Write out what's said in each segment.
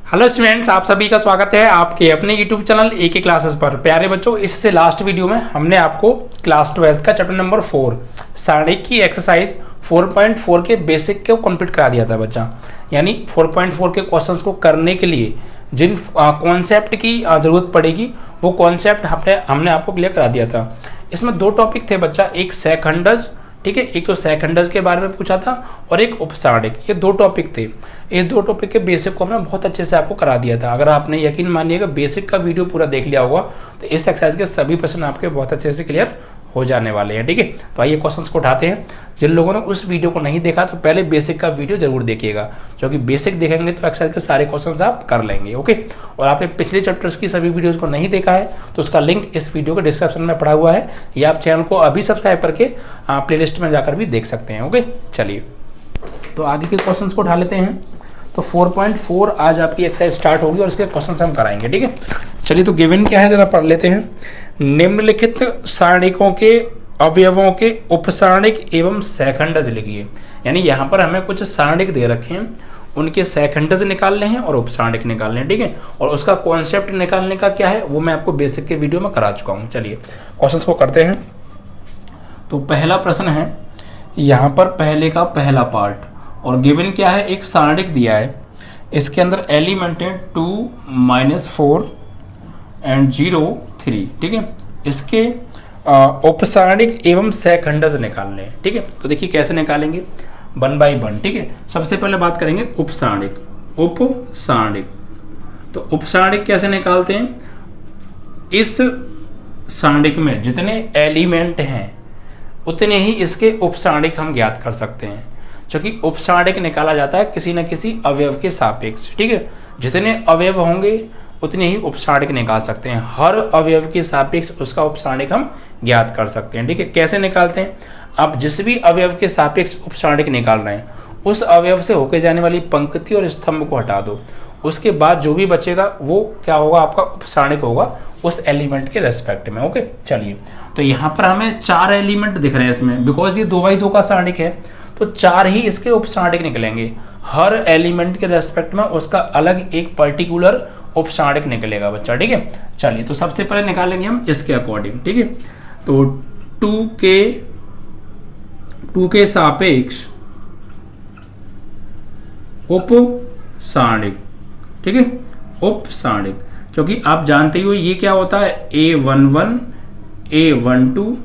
Hello students, आप सभी का स्वागत है आपके अपने यूट्यूब चैनल एके क्लासेस पर। प्यारे बच्चों, इससे लास्ट वीडियो में हमने आपको क्लास 12 का चैप्टर नंबर 4 सारणिक की एक्सरसाइज 4.4 के बेसिक को कंप्लीट करा दिया था बच्चा। यानी 4.4 के क्वेश्चंस को करने के लिए जिन कॉन्सेप्ट की ज़रूरत पड़ेगी वो कॉन्सेप्ट हमने आपको क्लियर करा दिया था। इसमें दो टॉपिक थे बच्चा, एक सेकंडज, ठीक है, एक तो सेकंडज के बारे में पूछा था और एक उपसारणिक, ये दो टॉपिक थे। इस दो टॉपिक के बेसिक को हमने बहुत अच्छे से आपको करा दिया था। अगर आपने यकीन मानिएगा बेसिक का वीडियो पूरा देख लिया होगा तो इस एक्सरसाइज के सभी प्रश्न आपके बहुत अच्छे से क्लियर हो जाने वाले हैं। ठीक है, तो आइए क्वेश्चंस को उठाते हैं। जिन लोगों ने उस वीडियो को नहीं देखा तो पहले बेसिक का वीडियो जरूर देखिएगा, क्योंकि बेसिक देखेंगे तो एक्सरसाइज के सारे क्वेश्चंस आप कर लेंगे। ओके, और आपने पिछले चैप्टर्स की सभी वीडियोस को नहीं देखा है तो उसका लिंक इस वीडियो के डिस्क्रिप्शन में पड़ा हुआ है, या आप चैनल को अभी सब्सक्राइब करके प्लेलिस्ट में जाकर भी देख सकते हैं। ओके, चलिए तो आगे के क्वेश्चंस को उठा लेते हैं। तो 4.4 आज आपकी एक्सरसाइज स्टार्ट होगी और इसके क्वेश्चंस हम कराएंगे। ठीक है, चलिए तो गिवन क्या है जरा पढ़ लेते हैं। निम्नलिखित सारणिकों के अवयवों के उपसारणिक एवं सेकंडज लिखिए। यानी यहाँ पर हमें कुछ सारणिक दे रखे हैं, उनके सेकंडज निकालने हैं और उपसारणिक निकालने हैं। ठीक है, और उसका कॉन्सेप्ट निकालने का क्या है वो मैं आपको बेसिक के वीडियो में करा चुका हूँ। चलिए क्वेश्चंस को करते हैं। तो पहला प्रश्न है यहाँ पर पहले का पहला पार्ट, और गिवन क्या है, एक सारणिक दिया है, इसके अंदर एलिमेंट है 2, -4 एंड 0, 3। ठीक है, इसके उपसारणिक एवं सेकंडज निकालने हैं। ठीक है, तो देखिए कैसे निकालेंगे, 1 बाय 1। ठीक है, सबसे पहले बात करेंगे उपसारणिक। उपसारणिक तो उपसारणिक कैसे निकालते हैं, इस सारणिक में जितने एलिमेंट हैं उतने ही इसके उपसारणिक हम ज्ञात कर सकते हैं, क्योंकि उपसारणिक निकाला जाता है किसी न किसी अवयव के सापेक्ष। ठीक है, जितने अवयव होंगे उतने ही उपसारणिक निकाल सकते हैं, हर अवयव के सापेक्ष उसका उपसारणिक हम ज्ञात कर सकते हैं। ठीक है, कैसे निकालते हैं, आप जिस भी अवयव के सापेक्ष उपसारणिक निकाल रहे हैं उस अवयव से होकर जाने वाली पंक्ति और स्तंभ को हटा दो, उसके बाद जो भी बचेगा वो क्या होगा, आपका उपसारणिक होगा उस एलिमेंट के रेस्पेक्ट में। ओके, चलिए तो यहाँ पर हमें 4 एलिमेंट दिख रहे हैं इसमें, बिकॉज ये 2 बाई 2 का सारणिक है तो 4 ही इसके उपसारणिक निकलेंगे। हर एलिमेंट के रेस्पेक्ट में उसका अलग एक पर्टिकुलर उपसारणिक निकलेगा बच्चा। ठीक है, चलिए तो सबसे पहले निकालेंगे हम इसके अकॉर्डिंग। ठीक है, तो 2 के सापेक्ष उपसारणिक। ठीक है, उपसारणिक, क्योंकि आप जानते हो ये क्या होता है, A11, A12,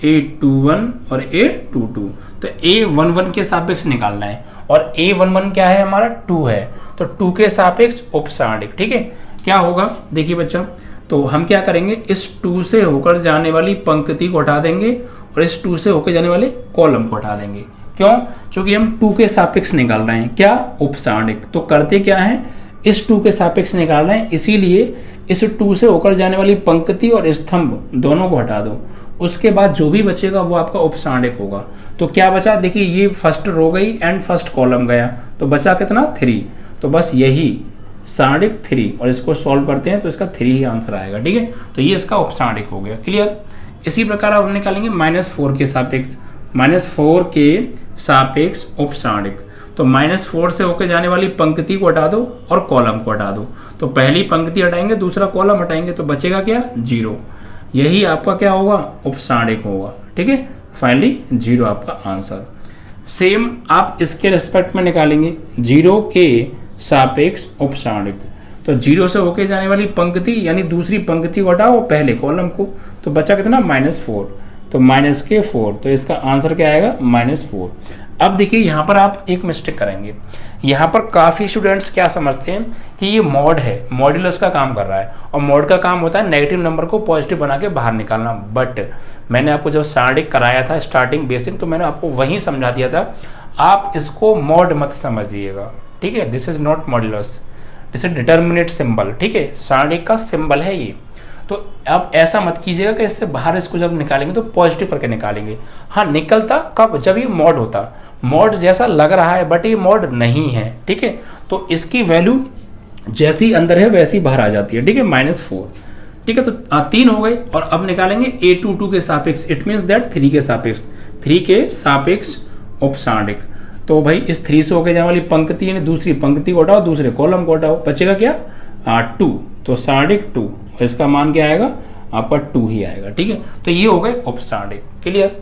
A21 और A22। तो A11 के सापेक्ष निकालना है, और A11 क्या है हमारा, 2 है, तो 2 के सापेक्ष उपसारणिक। ठीक है, क्या होगा देखिए बच्चा, तो हम क्या करेंगे, इस 2 से होकर जाने वाली पंक्ति को हटा देंगे और इस 2 से होकर जाने वाले कॉलम को हटा देंगे। क्यों, क्योंकि हम 2 के सापेक्ष निकाल रहे हैं, क्या, उपसारणिक। तो करते क्या है, इस 2 के सापेक्ष निकाल रहे हैं, इसीलिए इस 2 से होकर जाने वाली पंक्ति और स्तंभ दोनों को हटा दो, उसके बाद जो भी बचेगा वो आपका उपसारणिक होगा। तो क्या बचा, देखिए ये फर्स्ट रो गई एंड फर्स्ट कॉलम गया, तो बचा कितना, 3। तो बस यही सारणिक 3, और इसको सॉल्व करते हैं तो इसका 3 ही आंसर आएगा। ठीक है, तो ये इसका उपसारणिक हो गया। क्लियर। इसी प्रकार आप निकालेंगे -4 के सापेक्ष, -4 के सापेक्ष उपसारणिक। तो -4 से होकर जाने वाली पंक्ति को हटा दो और कॉलम को हटा दो, तो पहली पंक्ति हटाएंगे दूसरा कॉलम हटाएंगे तो बचेगा क्या, 0। यही आपका क्या होगा, उपसारणिक होगा। ठीक है, फाइनली 0 आपका आंसर। सेम आप इसके रेस्पेक्ट में निकालेंगे, 0 के सापेक्ष उपसारणिक। तो 0 से होके जाने वाली पंक्ति यानी दूसरी पंक्ति को हटाओ पहले कॉलम को, तो बचा कितना, -4, तो -4, तो इसका आंसर क्या आएगा, -4। अब देखिए यहाँ पर आप एक मिस्टेक करेंगे, यहाँ पर काफ़ी स्टूडेंट्स क्या समझते हैं कि ये मॉड है, मॉड्यूलस का काम कर रहा है, और मॉड का काम होता है नेगेटिव नंबर को पॉजिटिव बना के बाहर निकालना। बट मैंने आपको जब सारणिक कराया था स्टार्टिंग बेसिक, तो मैंने आपको वहीं समझा दिया था, आप इसको मॉड मत समझिएगा। ठीक है, this is not modulus, this is determinate symbol. ठीक है, सारणिक का सिंबल है ये, तो आप ऐसा मत कीजिएगा कि इससे बाहर इसको जब निकालेंगे तो पॉजिटिव करके निकालेंगे। हाँ, निकलता कब, जब ये मॉड होता, मॉड जैसा लग रहा है बट ये मॉड नहीं है। ठीक है, तो इसकी वैल्यू जैसी अंदर है वैसी बाहर आ जाती है। ठीक है, -4। ठीक है, तो 3 हो गए, और अब निकालेंगे A22 के सापेक्ष, इट मीन्स दैट 3 के सापेक्ष, 3 के सापेक्ष उपसारणिक। तो भाई इस 3 से होके जाने वाली पंक्ति यानी दूसरी पंक्ति को हटाओ, दूसरे कॉलम को हटाओ, बचेगा क्या 2, तो सारणिक 2, इसका मान क्या आएगा आपका 2 ही आएगा। ठीक है, तो ये हो गए उपसारणिक। क्लियर।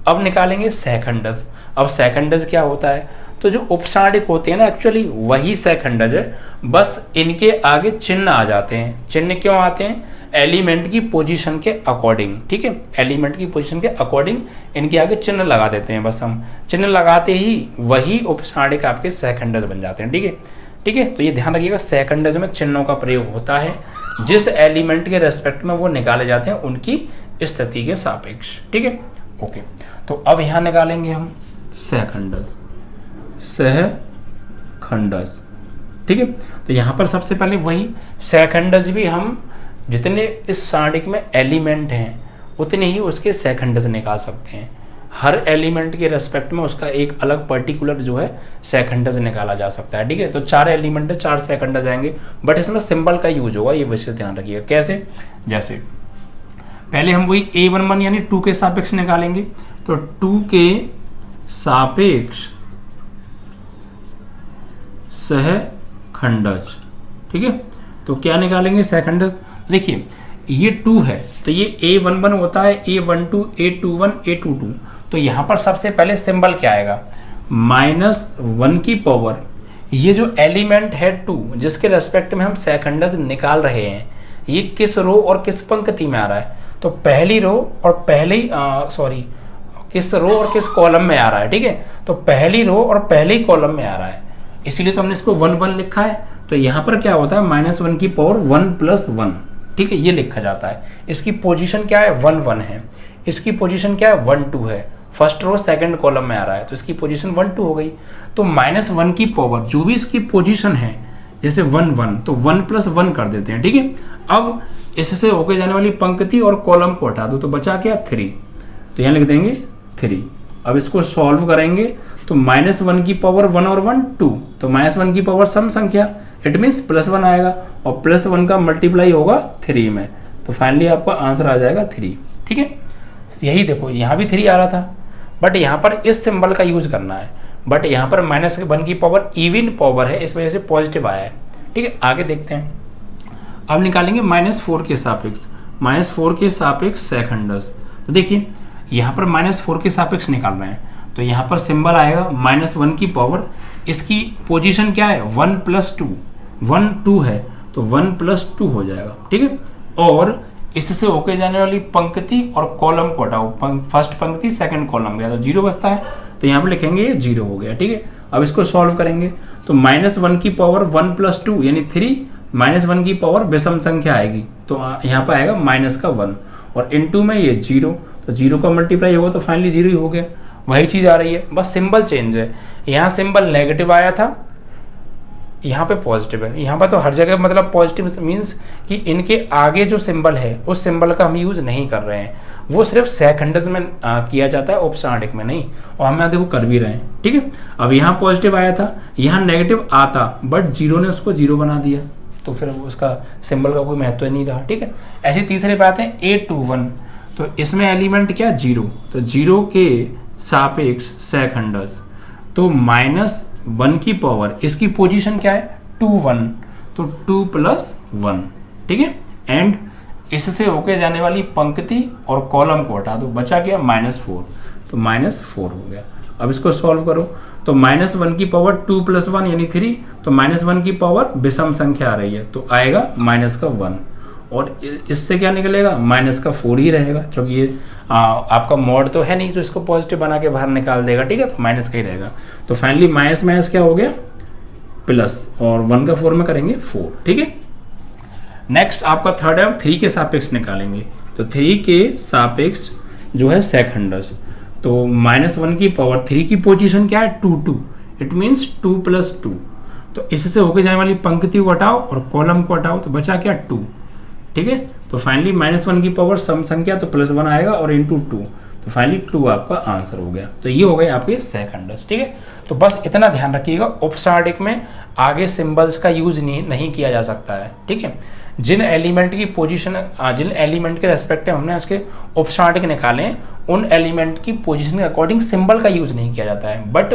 अब निकालेंगे सेकंडज। अब सेकंडज क्या होता है, तो जो उपसारणिक होते हैं ना एक्चुअली वही सेकंडज है, बस इनके आगे चिन्ह आ जाते हैं। चिन्ह क्यों आते हैं, एलिमेंट की पोजीशन के अकॉर्डिंग। ठीक है, एलिमेंट की पोजीशन के अकॉर्डिंग इनके आगे चिन्ह लगा देते हैं, बस हम चिन्ह लगाते ही वही उपसारणिक आपके सेकंडज बन जाते हैं। ठीक है, ठीक है, तो ये ध्यान रखिएगा सेकंडज में चिन्हों का प्रयोग होता है, जिस एलिमेंट के रेस्पेक्ट में वो निकाले जाते हैं उनकी स्थिति के सापेक्ष। ठीक है, ओके। तो अब यहाँ निकालेंगे हम सेकंडज, सहखंडज। ठीक है, तो यहाँ पर सबसे पहले वही सेकंडज भी हम जितने इस सारणिक में एलिमेंट हैं उतने ही उसके सेकंडज निकाल सकते हैं। हर एलिमेंट के रेस्पेक्ट में उसका एक अलग पर्टिकुलर जो है सेकंडज निकाला जा सकता है। ठीक है, तो 4 एलिमेंट है, 4 सेकंडज आएंगे, बट इसमें सिंबल का यूज होगा, ये विशेष ध्यान रखिएगा। कैसे, जैसे पहले हम वही A11 यानी 2 के सापेक्ष निकालेंगे, तो 2 के सापेक्ष सहखंडज। ठीक है, तो क्या निकालेंगे सेकंडज। देखिए ये 2 है तो ये A11 होता है, A12, A21, A22। तो यहाँ पर सबसे पहले सिंबल क्या आएगा, -1 की पावर, ये जो एलिमेंट है 2 जिसके रेस्पेक्ट में हम सेकंडज निकाल रहे हैं, ये किस रो और किस पंक्ति में आ रहा है, तो पहली रो और किस रो और किस कॉलम में आ रहा है। ठीक है, तो पहली रो और पहले कॉलम में आ रहा है, इसीलिए तो हमने इसको 1 1 लिखा है। तो यहाँ पर क्या होता है -1 की पावर 1 + 1। ठीक है, ये लिखा जाता है। इसकी पोजीशन क्या है 1 1 है, इसकी पोजीशन क्या है 1 2 है, फर्स्ट रो सेकंड कॉलम में आ रहा है तो इसकी पोजीशन 1 2 हो गई। तो -1 की पावर जो भी इसकी पोजीशन है, जैसे 1 1 तो 1 + 1 कर देते हैं। ठीक है, अब इससे होके जाने वाली पंक्ति और कॉलम को हटा दो तो बचा क्या 3, तो यहाँ लिख देंगे 3। अब इसको सॉल्व करेंगे तो -1 की पावर 1 और 1 2, तो -1 की पावर सम संख्या, इट मीन्स +1 आएगा और +1 का मल्टीप्लाई होगा 3 में, तो फाइनली आपका आंसर आ जाएगा 3। ठीक है, यही देखो यहाँ भी 3 आ रहा था, बट यहाँ पर इस सिंबल का यूज करना है, बट यहाँ पर -1 की पावर इवन पावर है, इस वजह से पॉजिटिव आया है। ठीक है, आगे देखते हैं। अब निकालेंगे -4 के सापेक्ष, -4 के सापेक्ष सेकंडज। तो देखिए यहाँ पर -4 के सापेक्ष निकाल रहे हैं, तो यहाँ पर सिंबल आएगा -1 की पावर, इसकी पोजीशन क्या है 1 + 2, 1 2 है तो 1 + 2 हो जाएगा। ठीक है, और इससे होके जाने वाली पंक्ति और कॉलम को हटाओ, फर्स्ट पंक्ति सेकंड कॉलम गया तो 0 बचता है, तो यहाँ पर लिखेंगे ये 0 हो गया। ठीक है, अब इसको सॉल्व करेंगे तो -1 की पावर 1 + 2 यानी 3, -1 की पावर विषम संख्या आएगी तो यहाँ पर आएगा -1 और इनटू में ये 0, तो 0 का मल्टीप्लाई होगा तो फाइनली 0 ही हो गया। वही चीज आ रही है, बस सिंबल चेंज है। यहाँ सिंबल नेगेटिव आया था, यहाँ पे पॉजिटिव है। यहाँ पर तो हर जगह मतलब पॉजिटिव मीन्स कि इनके आगे जो सिंबल है उस सिंबल का हम यूज नहीं कर रहे हैं, वो सिर्फ सेकंडज में किया जाता है, उपसारणिक में नहीं, और हम यहाँ देखो कर भी रहे हैं। ठीक है, अब यहाँ पॉजिटिव आया था, यहाँ नेगेटिव आता, बट 0 ने उसको 0 बना दिया, तो फिर उसका सिंबल का कोई महत्व नहीं रहा। ठीक है, ऐसी तीसरी बात है A21, तो इसमें एलिमेंट क्या 0, तो 0 के सापेक्ष सेकंडज, तो -1 की पावर, इसकी पोजीशन क्या है 2 1, तो 2 + 1। ठीक है, एंड इससे होके जाने वाली पंक्ति और कॉलम को हटा दो, बचा क्या -4, तो -4 हो गया। अब इसको सॉल्व करो तो -1 की पावर 2 + 1 यानी 3, तो -1 की पावर विषम संख्या आ रही है तो आएगा -1, और इससे क्या निकलेगा -4 ही रहेगा, क्योंकि ये आपका मॉड तो है नहीं तो इसको पॉजिटिव बना के बाहर निकाल देगा। ठीक है, तो माइनस का ही रहेगा, तो फाइनली माइनस क्या हो गया प्लस, और 1 का 4 में करेंगे 4। ठीक है, नेक्स्ट आपका थर्ड है, 3 के सापेक्ष निकालेंगे, तो 3 के सापेक्ष जो है सेकंडज, तो -1 की पावर 3 की पोजीशन क्या है 2 2, इट मीन्स 2 + 2, तो इससे होके जाने वाली पंक्ति को हटाओ और कॉलम को हटाओ तो बचा क्या 2। ठीक है, तो फाइनली -1 की पावर सम संख्या तो +1 आएगा और इंटू 2, तो फाइनली 2 आपका आंसर हो गया। तो ये हो गए आपके सेकंडज। ठीक है, तो बस इतना ध्यान रखिएगा, उपसारणिक में आगे सिंबल्स का यूज नहीं किया जा सकता है। ठीक है, जिन एलिमेंट की पोजीशन, जिन एलिमेंट के रेस्पेक्ट में हमने उसके उपसारणिक निकाले हैं उन एलिमेंट की पोजीशन के अकॉर्डिंग सिंबल का यूज नहीं किया जाता है, बट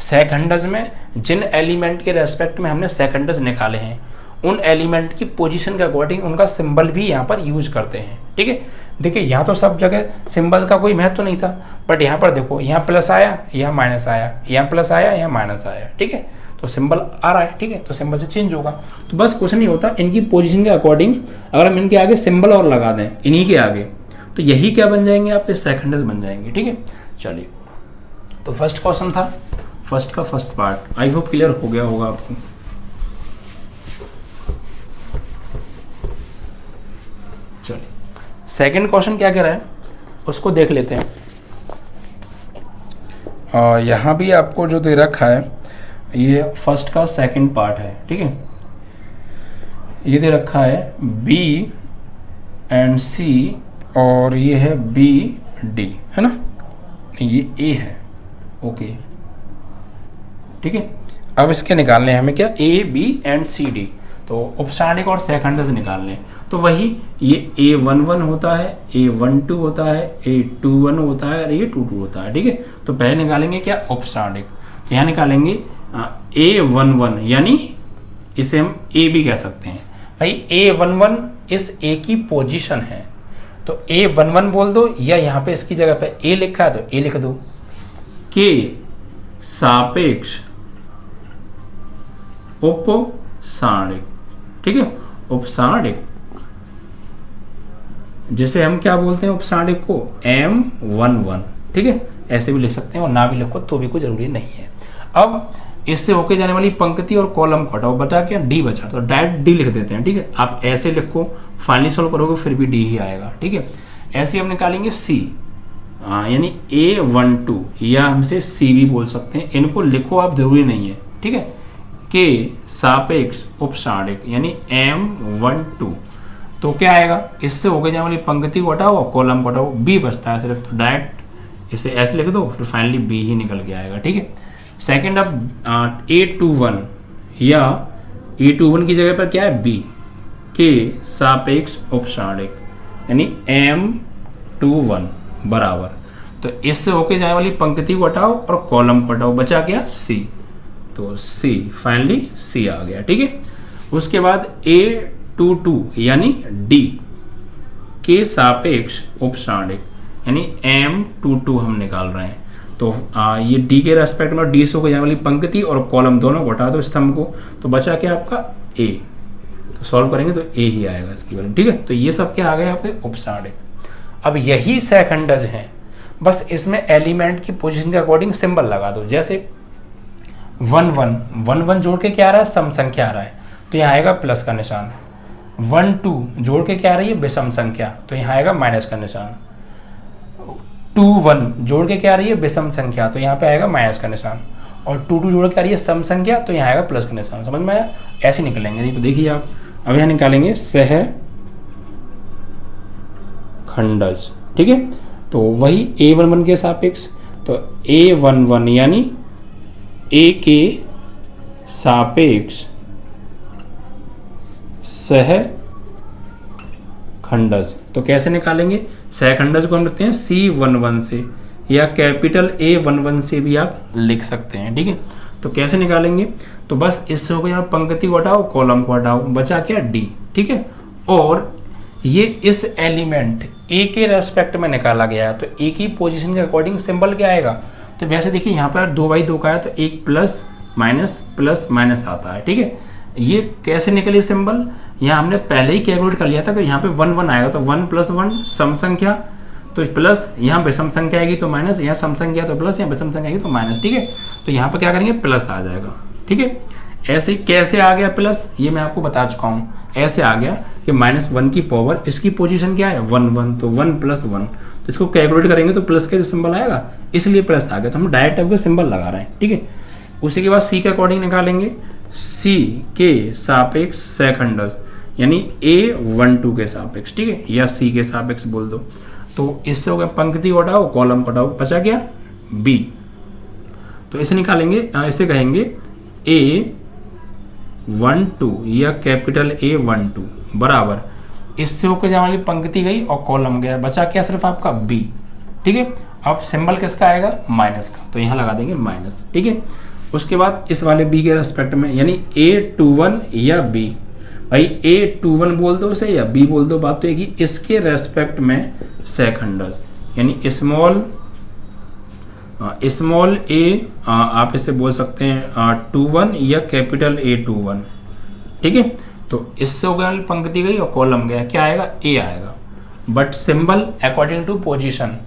सेकंडर्स में जिन एलिमेंट के रेस्पेक्ट में हमने सेकंडर्स निकाले हैं उन एलिमेंट की पोजीशन के अकॉर्डिंग उनका सिंबल भी यहाँ पर यूज करते हैं। ठीक है, देखिए यहाँ तो सब जगह सिंबल का कोई महत्व नहीं था, बट यहाँ पर देखो, यहाँ प्लस आया, यहाँ माइनस आया, यहाँ प्लस आया, यहाँ माइनस आया। ठीक है, तो सिंबल आ रहा है। ठीक है, तो सिंबल से चेंज होगा। तो बस कुछ नहीं होता, इनकी पोजीशन के अकॉर्डिंग अगर हम इनके आगे सिंबल और लगा दें इन्हीं के आगे, तो यही क्या बन जाएंगे, आपके सेकंडर्स बन जाएंगे। ठीक है, चलिए, तो फर्स्ट क्वेश्चन था, फर्स्ट का first part. I hope clear हो गया होगा आपको। चलिए, सेकंड क्वेश्चन क्या कह रहा है उसको देख लेते हैं। यहाँ भी आपको जो दे रखा है ये फर्स्ट का सेकंड पार्ट है। ठीक है, ये दे रखा है B एंड C और ये है B D, है ना, ये A है। ओके, ठीक है, अब इसके निकालने हैं हमें क्या, A B and C D। तो उपसारणिक और सेकंडर्स निकालने, तो वही ये A11 होता है, A12 होता है, A21 होता है और A22 होता है। ठीक है, तो पहले निकालेंगे क्या, उपसारणिक। तो यहाँ निकालेंगे A11, यानी इसे हम A भी कह सकते हैं। भाई A11 इस A की पोजीशन है, तो A11 बोल दो, या यहाँ पे इसकी जगह पे A लिखा है तो A लिख दो। के सापेक्ष उपसारणिक। ठीक है, उपसारणिक जिसे हम क्या बोलते हैं, उपसारणिक को M11। ठीक है, ऐसे भी लिख सकते हैं और ना भी लिखो तो भी कोई जरूरी नहीं है। अब इससे होके जाने वाली पंक्ति और कॉलम को हटाओ, बचा क्या, D बचा, तो डायरेक्ट D लिख देते हैं। ठीक है, आप ऐसे लिखो, फाइनली सॉल्व करोगे फिर भी D ही आएगा। ठीक है, ऐसे हम निकालेंगे C, यानी A12, या हमसे C भी बोल सकते हैं, इनको लिखो आप, जरूरी नहीं है। ठीक है, के सापेक्ष उपसारणिक यानी M12, तो क्या आएगा, इससे होके जाने वाली पंक्ति को हटाओ और कॉलम को हटाओ, B बचता है सिर्फ, तो डायरेक्ट इसे ऐसे लिख दो, फिर फाइनली B ही निकल के आएगा। ठीक है, सेकेंड अब A21, या A21 की जगह पर क्या है, B के सापेक्ष उपसारणिक यानी M21 बराबर, तो इससे होके जाने वाली पंक्ति को हटाओ और कॉलम को हटाओ, बचा क्या, C, तो C, फाइनली C आ गया। ठीक है, उसके बाद A22 यानी D के सापेक्ष उपसारणिक यानी M22 हम निकाल रहे हैं, तो ये D के रेस्पेक्ट में D से होकर जाने वाली पंक्ति और कॉलम दोनों को हटा दो स्तंभ को, तो बचा क्या आपका A, तो सॉल्व करेंगे तो A ही आएगा इसकी वैल्यू। ठीक है, तो ये सब क्या आ गए आपके उपसारणिक। अब यही सेकंडर्स हैं, बस इसमें एलिमेंट की पोजीशन के अकॉर्डिंग सिंबल लगा दो। जैसे 11 जोड़ के क्या आ रहा है, सम संख्या आ रहा है, तो यहाँ आएगा प्लस का निशान। 12 जोड़ के क्या आ रही है, विषम संख्या, तो यहाँ आएगा माइनस का निशान। 21 जोड़ के क्या आ रही है, विषम संख्या, तो यहाँ पे आएगा माइनस का निशान। और 22 जोड़ के आ रही है सम संख्या, तो यहाँ आएगा प्लस का निशान। समझ में आया, ऐसे निकलेंगे। नहीं तो देखिए आप, अब यहाँ निकालेंगे सह खंडज। ठीक है, तो वही A11 के सापेक्ष, तो A11 यानी A के सापेक्ष सह खंडज। तो कैसे निकालेंगे, सह खंडज को हम लिखते हैं C11 से, या कैपिटल A11 से भी आप लिख सकते हैं। ठीक है, तो कैसे निकालेंगे, तो बस इससे होकर यहाँ पंक्ति को हटाओ, कॉलम को हटाओ, बचा क्या D। ठीक है, और ये इस एलिमेंट A के रेस्पेक्ट में निकाला गया है, तो A की पोजीशन के अकॉर्डिंग सिंबल क्या आएगा, तो वैसे देखिए यहाँ पर 2/2 का है, तो एक प्लस माइनस आता है। ठीक है, ये कैसे निकले सिंबल, यहाँ हमने पहले ही कैलकुलेट कर लिया था कि यहाँ पे 1 आएगा, तो 1 + 1 सम संख्या, तो प्लस, यहाँ विषम संख्या आएगी तो माइनस, यहाँ सम संख्या तो प्लस, यहाँ विषम संख्या आएगी तो माइनस। ठीक है, तो यहाँ पर क्या करेंगे, प्लस आ जाएगा। ठीक है, ऐसे कैसे आ गया प्लस, ये मैं आपको बता चुका हूँ। ऐसे आ गया कि -1 की पावर, इसकी पोजीशन क्या है 1 तो 1 + 1, तो इसको कैलकुलेट करेंगे तो प्लस का जो सिंबल आएगा, इसलिए प्लस आ गया, तो हम डायरेक्ट आपको सिंबल लगा रहे हैं। ठीक है, उसी के बाद C के अकॉर्डिंग निकालेंगे, C के सापेक्ष सेकंडर्स यानी A12 के सापेक्ष। ठीक है, या C के सापेक्ष बोल दो, तो इससे हो गया पंक्ति हटाओ, कॉलम हटाओ, बचा क्या B, तो इसे निकालेंगे, इसे कहेंगे A12 या कैपिटल A12 बराबर, इससे होकर जाने वाली पंक्ति गई और कॉलम गया, बचा क्या सिर्फ आपका B। ठीक है। अब सिंबल किसका आएगा, माइनस का, तो यहाँ लगा देंगे माइनस, ठीक है। उसके बाद इस वाले बी के रेस्पेक्ट में, यानी A21 या B, भाई A21 बोल दो उसे या B बोल दो, बात तो एक ही, इसके रेस्पेक्ट में सेकंडर्स, यानी स्मॉल a, आप इसे बोल सकते हैं 21 या कैपिटल A21, ठीक है। तो इससे हो गया पंक्ति गई और कॉलम गया, क्या आएगा, A आएगा। But symbol according to position,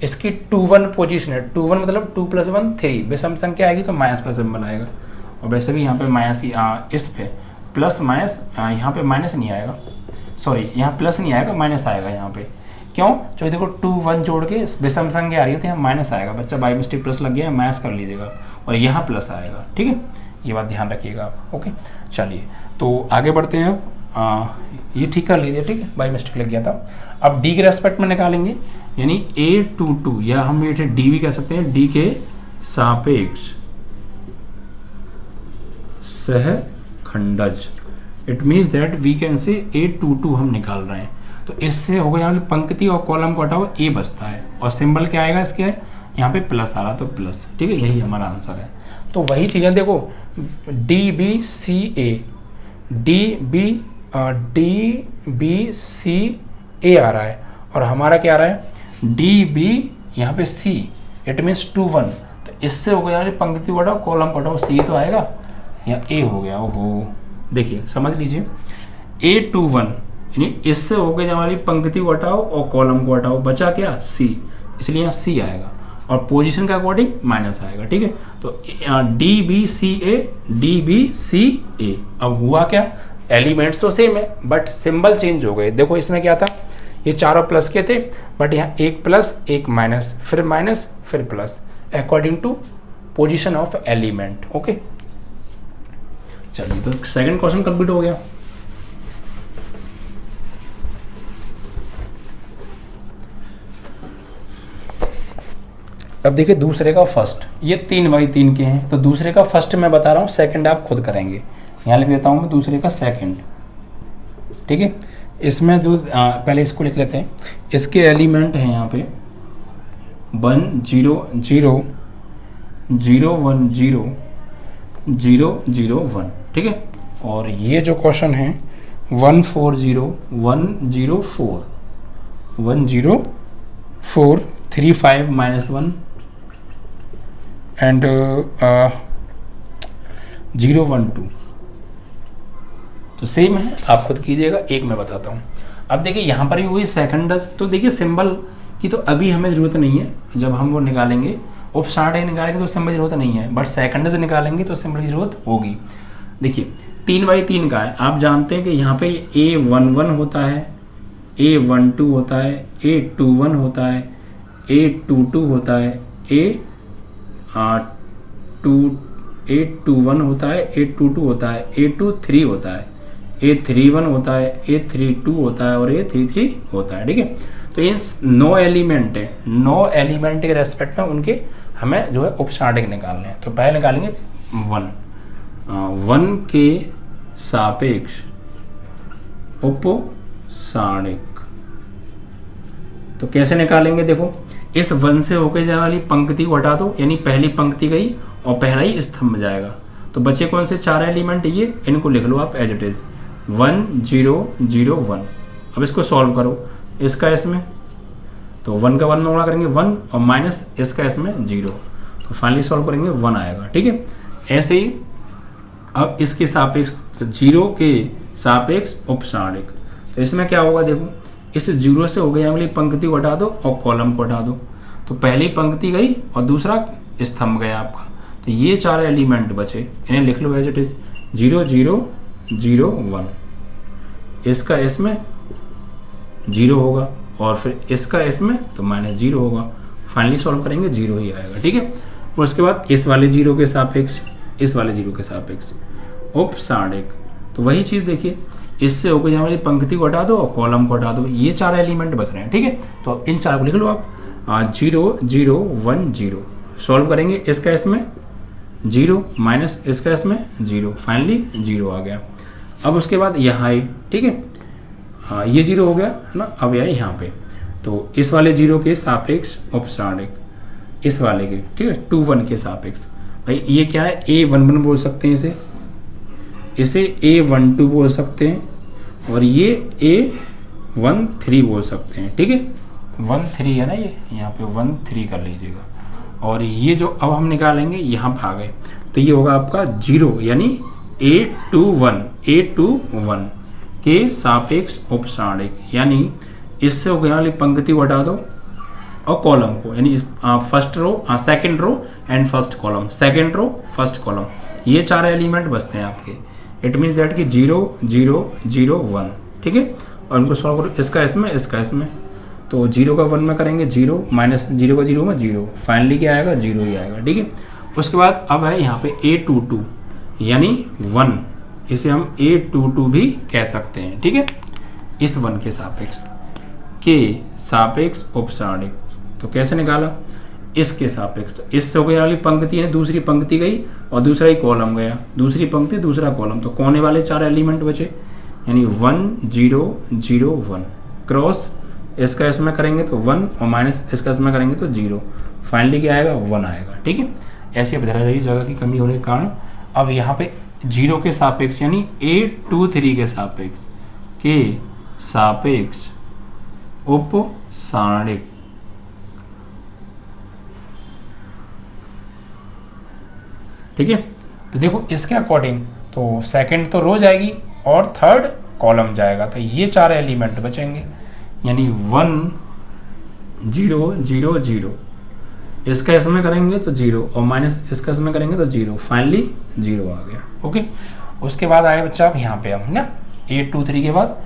इसकी 21 पोजीशन है, 21 मतलब 2 + 1 3, विषम संख्या आएगी तो माइनस का सिंबल आएगा। और वैसे भी यहाँ पे माइनस ही इस पे प्लस माइनस, यहाँ पे माइनस नहीं आएगा, सॉरी यहाँ प्लस नहीं आएगा, माइनस आएगा यहाँ पे। क्यों, जो देखो 2 1 जोड़ के विषम संख्या आ रही है तो यहाँ माइनस आएगा, बच्चा बाई मिस्टेक प्लस लग गया है, माइनस कर लीजिएगा, और यहाँ प्लस आएगा, ठीक है। ये बात ध्यान रखिएगा आप, ओके। चलिए तो आगे बढ़ते हैं अब, ये ठीक कर लीजिए, ठीक है, बाई मिस्टेक लग गया था। अब डी के रेस्पेक्ट में निकालेंगे, यानी A22 या हम ये डी भी कह सकते हैं, डी के सापेक्ष सहखंडज, it means that we can say A22 हम निकाल रहे हैं। तो इससे हो गया पंक्ति और कॉलम को हटाओ, ए बचता है, और सिंबल क्या आएगा इसके, यहाँ पे प्लस आ रहा तो प्लस, ठीक है, यही हमारा आंसर है। तो वही चीज़ें देखो, DBCA आ रहा है, और हमारा क्या आ रहा है, DB यहाँ पे C, इट मीन्स 21, तो इससे हो गया पंक्ति को हटाओ कॉलम को हटाओ, C तो आएगा, या A हो गया। ओहो, देखिए समझ लीजिए, A21 यानी इससे हो गया हमारी पंक्ति को हटाओ और कॉलम को हटाओ, बचा क्या, C, इसलिए यहाँ C आएगा, और पोजीशन के अकॉर्डिंग माइनस आएगा, ठीक है। तो DBCA, अब हुआ क्या, एलिमेंट्स तो सेम है बट सिंबल चेंज हो गए। देखो इसमें क्या था, ये चारों प्लस के थे, बट यहाँ एक प्लस एक माइनस, फिर plus, according to position of element, okay. चलिए तो सेकंड क्वेश्चन कंप्लीट हो गया। अब देखिए दूसरे का फर्स्ट, ये 3x3 के हैं, तो दूसरे का फर्स्ट मैं बता रहा हूँ, सेकंड आप खुद करेंगे। यहाँ लिख देता हूँ मैं दूसरे का सेकंड, ठीक है। इसमें जो पहले इसको लिख लेते हैं, इसके एलिमेंट हैं यहाँ पे 1 0 0 0 1 0 0 0 1, ठीक है। और ये जो क्वेश्चन है 1 4 0 1 0 4 1 0 4 3 5 -1 एंड 0 1 2, तो सेम है, आप खुद कीजिएगा, एक मैं बताता हूँ। अब देखिए यहाँ पर ही हुई सेकंडस, तो देखिए सिंबल की तो अभी हमें ज़रूरत नहीं है, जब हम वो निकालेंगे उपसाढ़ निकालेंगे तो सिंबल की ज़रूरत नहीं है, बट सेकंडस निकालेंगे तो सिंबल की ज़रूरत होगी। देखिए 3x3 का है, आप जानते हैं कि यहाँ पे A11 होता है, A12 होता है, A21 होता है, A22 होता है, A21 होता है, A22 होता है, A23 होता है, A31 होता है, A32 होता है और A33 होता है, ठीक है। तो ये 9 एलिमेंट है, 9 एलिमेंट के रेस्पेक्ट में उनके हमें जो है उपसाढ़िक निकालने हैं। तो पहले निकालेंगे 1 के सापेक्ष उपसाढ़िक। तो कैसे निकालेंगे, देखो इस 1 से होकर जाने वाली पंक्ति को हटा दो, यानी पहली पंक्ति गई और पहला ही स्तंभ जाएगा, तो बचे कौन से 4 एलिमेंट, ये इनको लिख लो आप एज इट इज 1 0 0 1। अब इसको सॉल्व करो, इसका इसमें, तो 1 का 1 में गुणा करेंगे 1 और माइनस इसका इसमें 0, तो फाइनली सॉल्व करेंगे 1 आएगा, ठीक है। ऐसे ही अब इसके सापेक्ष 0 के सापेक्ष उपसाढ़िक, तो इसमें क्या होगा, देखो इस 0 से हो गया वाली पंक्ति को हटा दो और कॉलम को हटा दो, तो पहली पंक्ति गई और दूसरा स्तंभ गया आपका, तो ये 4 एलिमेंट बचे, इन्हें लिख लो एज इट इज 0 0 0 1। इसका इसमें 0 होगा और फिर इसका इसमें तो -0 होगा, फाइनली सॉल्व करेंगे 0 ही आएगा, ठीक है। और उसके बाद इस वाले 0 के सापेक्ष, इस वाले 0 के सापेक्ष उपसाढ़िक, तो वही चीज़ देखिए, इससे होकर यहाँ वाली पंक्ति को हटा दो और कॉलम को हटा दो, ये 4 एलिमेंट बच रहे हैं, ठीक है। तो इन 4 को लिख लो आप 0 0 1 0, सॉल्व करेंगे इसका इसमें 0 माइनस इसका इसमें 0, फाइनली 0 आ गया। अब उसके बाद यहाँ आई, ठीक है, हाँ ये 0 हो गया है ना, अब यह यहाँ पे तो इस वाले 0 के सापेक्ष उपसारणिक, इस वाले के, ठीक है, 2 1 के सापेक्ष। भाई ये क्या है, A11 बोल सकते हैं इसे A12 बोल सकते हैं, और ये A13 बोल सकते हैं, ठीक है। 1 3 है ना, ये यहाँ पे 1 3 कर लीजिएगा। और ये जो अब हम निकालेंगे यहाँ पे आ गए, तो ये होगा आपका 0 यानी A21 के सापेक्ष उपसारणिक, यानी इससे होने वाली पंक्ति को हटा दो और कॉलम को, यानी first row, second row and first column, second row first column, ये 4 एलिमेंट बचते हैं आपके। इट मीन्स दैट कि 0 0 0 1, ठीक है। और उनको सॉल्व करो, इसका इसमें, इसका इसमें, तो 0 का 1 में करेंगे 0, माइनस 0 का 0 में 0, फाइनली क्या आएगा, 0 ही आएगा, ठीक है। उसके बाद अब है यहाँ पे A22 यानी 1, इसे हम A22 भी कह सकते हैं, ठीक है। इस 1 के सापेक्ष उपसारणिक, तो कैसे निकाला, इसके सापेक्ष, तो इससे हो गई वाली पंक्ति है, दूसरी पंक्ति गई और दूसरा ही कॉलम गया, दूसरी पंक्ति दूसरा कॉलम, तो कोने वाले 4 एलिमेंट बचे, यानी 1 0 0 1 क्रॉस, इसका इसमें करेंगे तो 1 और माइनस इसका इसमें करेंगे तो 0, फाइनली क्या आएगा, 1 आएगा, ठीक है। ऐसे बता रही जगह की कमी होने के कारण अब यहाँ पे 0 के सापेक्ष यानी A23 के सापेक्ष उपसारणिक, ठीक है। तो देखो इसके अकॉर्डिंग तो सेकंड तो रो जाएगी और थर्ड कॉलम जाएगा, तो ये 4 एलिमेंट बचेंगे, यानी 1 0 0 0, इसका इसमें करेंगे तो 0 और माइनस इसका इसमें करेंगे तो 0, फाइनली 0 आ गया, ओके। उसके बाद आए बच्चा अब यहाँ पे हम ना A23 के बाद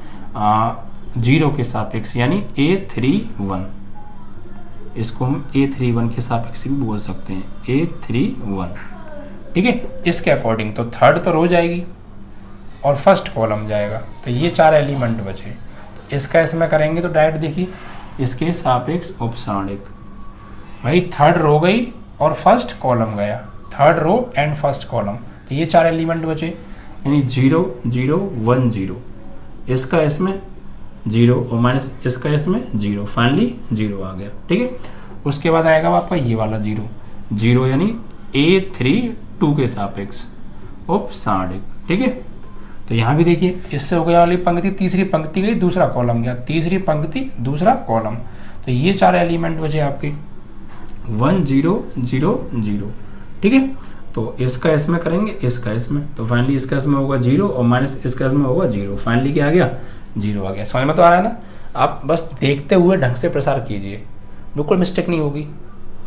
0 के सापेक्ष यानी A31, इसको हम A31 के सापेक्ष भी बोल सकते हैं, A31, ठीक है। इसके अकॉर्डिंग तो थर्ड तो रो जाएगी और फर्स्ट कॉलम जाएगा, तो ये 4 एलिमेंट बचे, तो इसका इसमें करेंगे तो डायरेक्ट देखिए इसके सापेक्ष उपसारणिक, भाई थर्ड रो गई और फर्स्ट कॉलम गया, third row and first column, तो ये 4 एलिमेंट बचे, यानी 0 0 1 0, इसका इसमें 0 और माइनस इसका इसमें 0, फाइनली 0 आ गया, ठीक है। उसके बाद आएगा आपका ये वाला 0 0 यानी A32 के सापेक्ष उपसारणिक, ठीक है। तो यहाँ भी देखिए इससे हो गया वाली पंक्ति, तीसरी पंक्ति गई दूसरा कॉलम गया, तीसरी पंक्ति दूसरा कॉलम, तो ये 4 एलिमेंट बचे आपके 1 0 0 0, ठीक है। तो इसका इसमें करेंगे, इसका इसमें, तो फाइनली इसका इसमें होगा 0 और माइनस इसका इसमें होगा 0, फाइनली क्या आ गया, 0 आ गया। समझ में तो आ रहा है ना, आप बस देखते हुए ढंग से प्रसार कीजिए, बिल्कुल मिस्टेक नहीं होगी।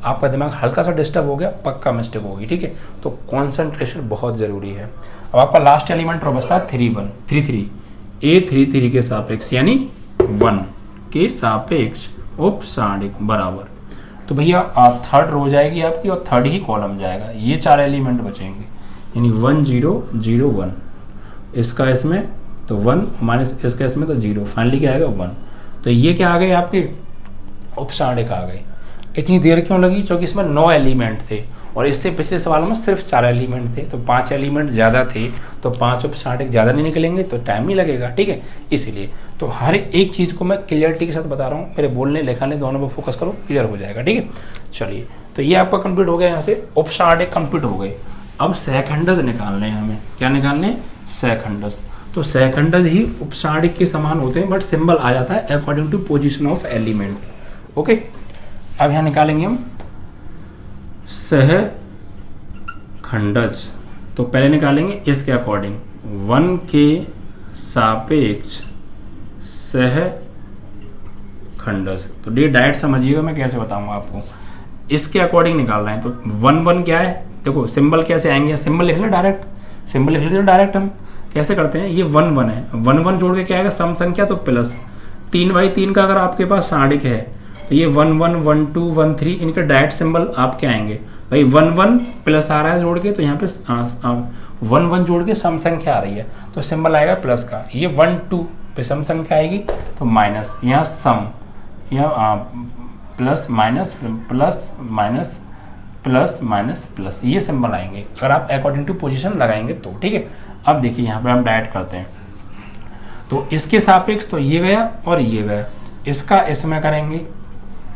आपका दिमाग हल्का सा डिस्टर्ब हो गया, पक्का मिस्टेक होगी, ठीक है। तो कॉन्सेंट्रेशन बहुत ज़रूरी है। अब आपका लास्ट एलिमेंट रो बचता है 33 A33 के सापेक्ष यानी 1 के सापेक्ष उपसारणिक बराबर, तो भैया थर्ड रो जाएगी आपकी और थर्ड ही कॉलम जाएगा, ये 4 एलिमेंट बचेंगे, यानी 1 0 0 1, इसका इसमें तो 1 माइनस इसका इसमें तो 0, फाइनली क्या आएगा 1, तो ये क्या आ गए आपके उपसारणिक आ गए। इतनी देर क्यों लगी, क्योंकि इसमें 9 एलिमेंट थे और इससे पिछले सवाल में सिर्फ 4 एलिमेंट थे, तो 5 एलिमेंट ज़्यादा थे, तो 5 उपसारणिक ज़्यादा नहीं निकलेंगे तो टाइम नहीं लगेगा, ठीक है। इसीलिए तो हर एक चीज़ को मैं क्लियरिटी के साथ बता रहा हूँ, मेरे बोलने लिखाने दोनों पर फोकस करो, क्लियर हो जाएगा, ठीक है। चलिए तो ये आपका कंप्लीट हो गया, यहाँ से उपसारणिक कंप्लीट हो गए। अब सेकंडस निकालने हैं हमें, क्या निकालने, सेकंडस। तो सेकंडस ही उपसारणिक के समान होते हैं, बट सिंबल आ जाता है according to position of element, okay. अब यहाँ निकालेंगे हम सहखंडज, तो पहले निकालेंगे इसके अकॉर्डिंग 1 के सापेक्ष सहखंडज, तो ये डायरेक्ट समझिएगा मैं कैसे बताऊंगा आपको, इसके अकॉर्डिंग निकाल रहे हैं। तो 1 1 क्या है, देखो सिंबल कैसे आएंगे, सिंबल लिख ले डायरेक्ट, सिंबल लिख लेते तो डायरेक्ट हम कैसे करते हैं, ये 1 1 है, 1 1 जोड़ के क्या आएगा, सम संख्या तो प्लस 3/3 का अगर आपके पास सारणिक है तो ये 1 1 1 2 1 3 इनके डायरेक्ट सिंबल आपके आएंगे, भाई 1 1 प्लस आ रहा है जोड़ के, तो यहाँ पे 1 1 जोड़ के सम संख्या आ रही है तो सिंबल आएगा प्लस का, ये 1 2 पे सम संख्या आएगी तो माइनस, यहाँ सम, यहाँ plus minus plus minus plus minus plus, ये सिंबल आएंगे अगर आप अकॉर्डिंग टू पोजीशन लगाएंगे तो, ठीक है। अब देखिए यहाँ पे हम डायरेक्ट करते हैं, तो इसके सापेक्ष तो ये गया और ये गया, इसका इसमें करेंगे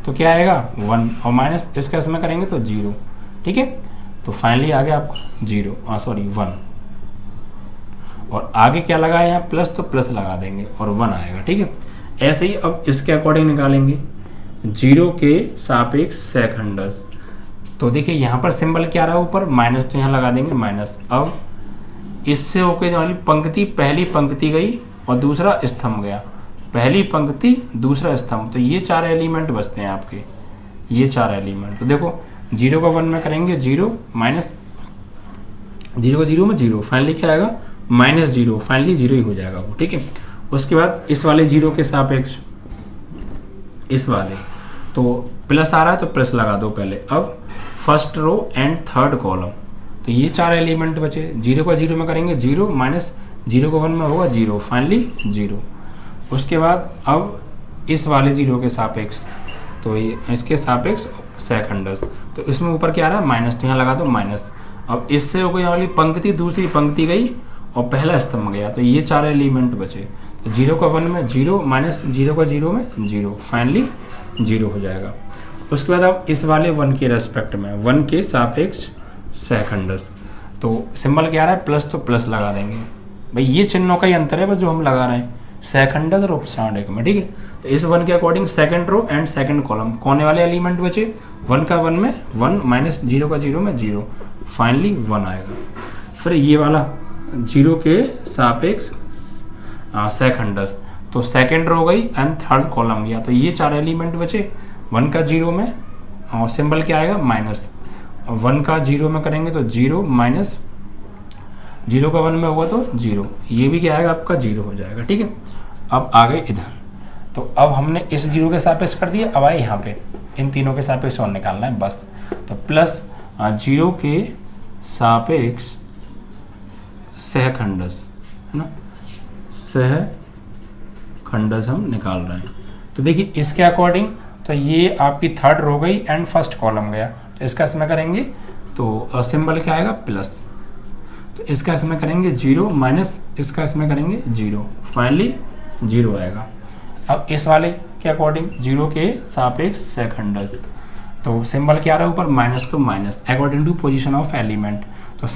तो क्या आएगा 1 और माइनस इसका इसमें करेंगे तो 0। ठीक है, तो फाइनली आ गया आपका 1 और आगे क्या लगा है यहाँ प्लस, तो प्लस लगा देंगे और 1 आएगा। ठीक है, ऐसे ही अब इसके अकॉर्डिंग निकालेंगे 0 के सापेक्ष सेकंडस। तो देखिए यहाँ पर सिंबल क्या रहा है ऊपर माइनस, तो यहाँ लगा देंगे माइनस। अब इससे होकर जो वाली पंक्ति, पहली पंक्ति गई और दूसरा स्तंभ गया, पहली पंक्ति दूसरा स्तंभ, तो ये 4 एलिमेंट बचते हैं आपके, ये 4 एलिमेंट। तो देखो 0 का 1 में करेंगे 0 माइनस 0 का 0 में 0, फाइनली क्या आएगा -0, फाइनली 0 ही हो जाएगा वो। ठीक है, उसके बाद इस वाले 0 के सापेक्ष इस वाले, तो प्लस आ रहा है तो प्लस लगा दो पहले। अब first row and third column, तो ये 4 एलिमेंट बचे। 0 का 0 में करेंगे 0 माइनस 0 का 1 में होगा 0, फाइनली 0। उसके बाद अब इस वाले 0 के सापेक्ष, तो ये इसके सापेक्ष सेकंडस, तो इसमें ऊपर क्या आ रहा है माइनस, तो यहाँ लगा दो माइनस। अब इससे हो गई वाली पंक्ति, दूसरी पंक्ति गई और पहला स्तंभ गया, तो ये 4 एलिमेंट बचे। तो 0 का 1 में 0 माइनस 0 का 0 में 0, फाइनली 0 हो जाएगा। उसके बाद अब इस वाले 1 के रेस्पेक्ट में 1 के सापेक्ष सेकंडस, तो सिंबल क्या आ रहा है प्लस, तो प्लस लगा देंगे। भाई ये चिन्हों का ही अंतर है बस जो हम लगा रहे हैं, सेकंडस और उपसांडिक में। ठीक है, तो इस 1 के according second row and second column, कोने वाले एलिमेंट बचे 1 का 1 में 1 माइनस 0 का 0 में 0, फाइनली 1 आएगा। फिर ये वाला 0 के सापेक्ष सेकंडस, तो सेकंड रो गई एंड थर्ड कॉलम गया, तो ये 4 एलिमेंट बचे। 1 का 0 में और सिंबल क्या आएगा माइनस, 1 का 0 में करेंगे तो 0 माइनस 0 का 1 में होगा तो 0, ये भी क्या आएगा आपका 0 हो जाएगा। ठीक है, अब आ गए इधर, तो अब हमने इस 0 के सापेक्ष कर दिया। अब आए यहाँ पे इन तीनों के सापेक्ष और निकालना है बस, तो प्लस 0 के सापेक्ष सहखंडस, है ना, सहखंडस हम निकाल रहे हैं। तो देखिए इसके अकॉर्डिंग तो ये आपकी थर्ड रो गई एंड फर्स्ट कॉलम गया, तो इसका इसमें करेंगे तो सिंबल क्या आएगा प्लस, तो इसका इसमें करेंगे 0 माइनस इसका इसमें करेंगे 0, फाइनली 0 आएगा। अब इस वाले के अकॉर्डिंग 0 के सापेक्ष सेकंडस, तो सिंबल क्या आ रहा है ऊपर माइनस, तो minus according to position of element, तो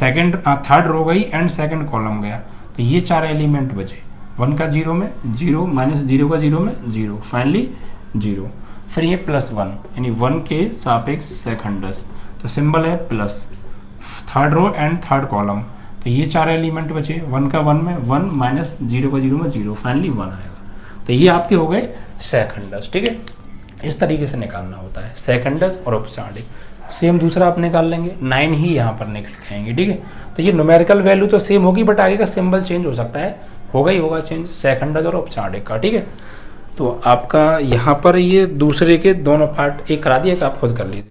थर्ड रो गई एंड सेकंड कॉलम गया, तो ये 4 एलिमेंट बचे। 1 का 0 में 0 माइनस 0 का 0 में 0, फाइनली 0। फिर ये +1 यानी 1 के सापेक्ष सेकंडस, तो सिंबल है plus, third row and third column, तो ये 4 एलिमेंट बचे। 1 का 1 में 1 माइनस 0 का 0 में 0, फाइनली 1 आएगा। तो ये आपके हो गए सेकंडस। ठीक है, इस तरीके से निकालना होता है सेकंडस और उपसांडिक। सेम दूसरा आप निकाल लेंगे, 9 ही यहाँ पर निकल के आएंगे। ठीक है, तो ये न्यूमेरिकल वैल्यू तो सेम होगी बट आगे का सिंबल चेंज हो सकता है, होगा ही होगा चेंज सेकंडस और उपसांडिक का। ठीक है, तो आपका यहाँ पर ये दूसरे के दोनों पार्ट एक करा दिए, आप खुद कर लीजिए।